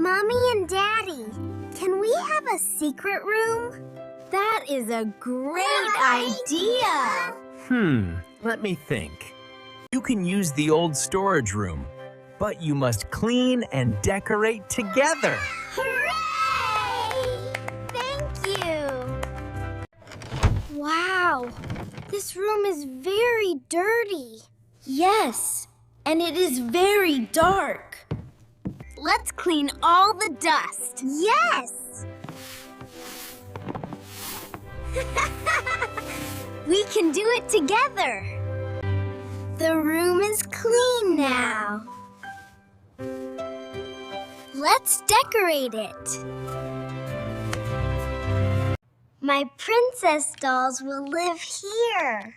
Mommy and Daddy, can we have a secret room? That is a great idea! Let me think. You can use the old storage room, but you must clean and decorate together. Hooray! Thank you! Wow, this room is very dirty. Yes, and it is very dark. Let's clean all the dust. Yes! We can do it together. The room is clean now. Let's decorate it. My princess dolls will live here.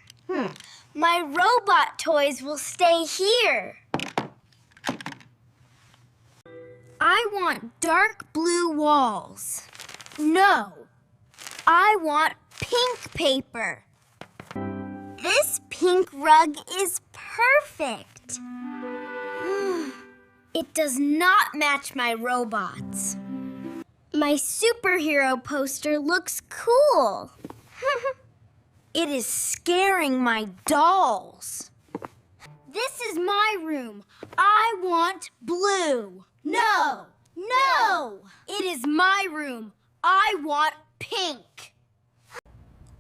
My robot toys will stay here. I want dark blue walls. No, I want pink paper. This pink rug is perfect. It does not match my robots. My superhero poster looks cool. It is scaring my dolls. This is my room. I want blue. No! No! It is my room. I want pink.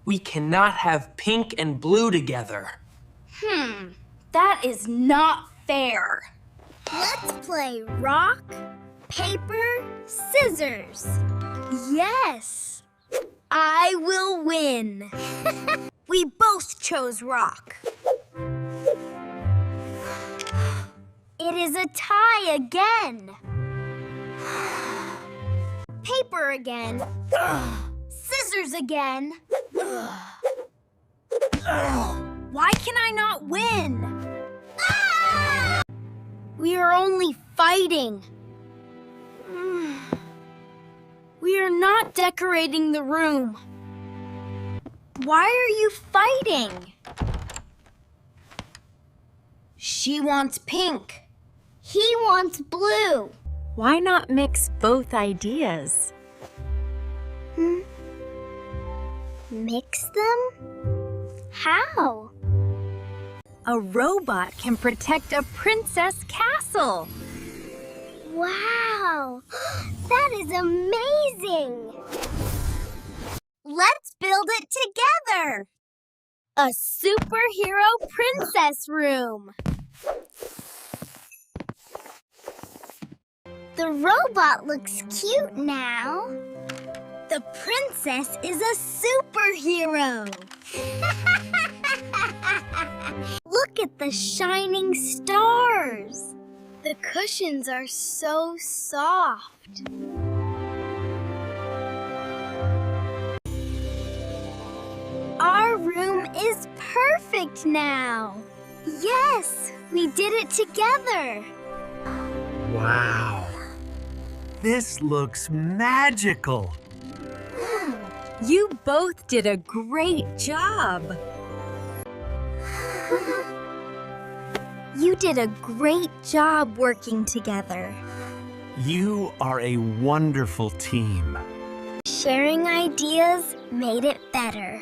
We cannot have pink and blue together. That is not fair. Let's play rock, paper, scissors. Yes! I will win. We both chose rock. It is a tie again. Paper again. Scissors again. Why can I not win? We are only fighting. We are not decorating the room. Why are you fighting? She wants pink. He wants blue. Why not mix both ideas? Mix them? How? A robot can protect a princess castle. Wow! That is amazing! Let's build it together! A superhero princess room! The robot looks cute now. The princess is a superhero! Look at the shining stars! The cushions are so soft. Our room is perfect now. Yes, we did it together. Wow. This looks magical. You both did a great job. You did a great job working together. You are a wonderful team. Sharing ideas made it better.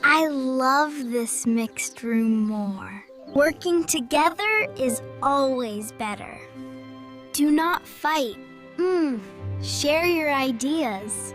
I love this mixed room more. Working together is always better. Do not fight. Share your ideas.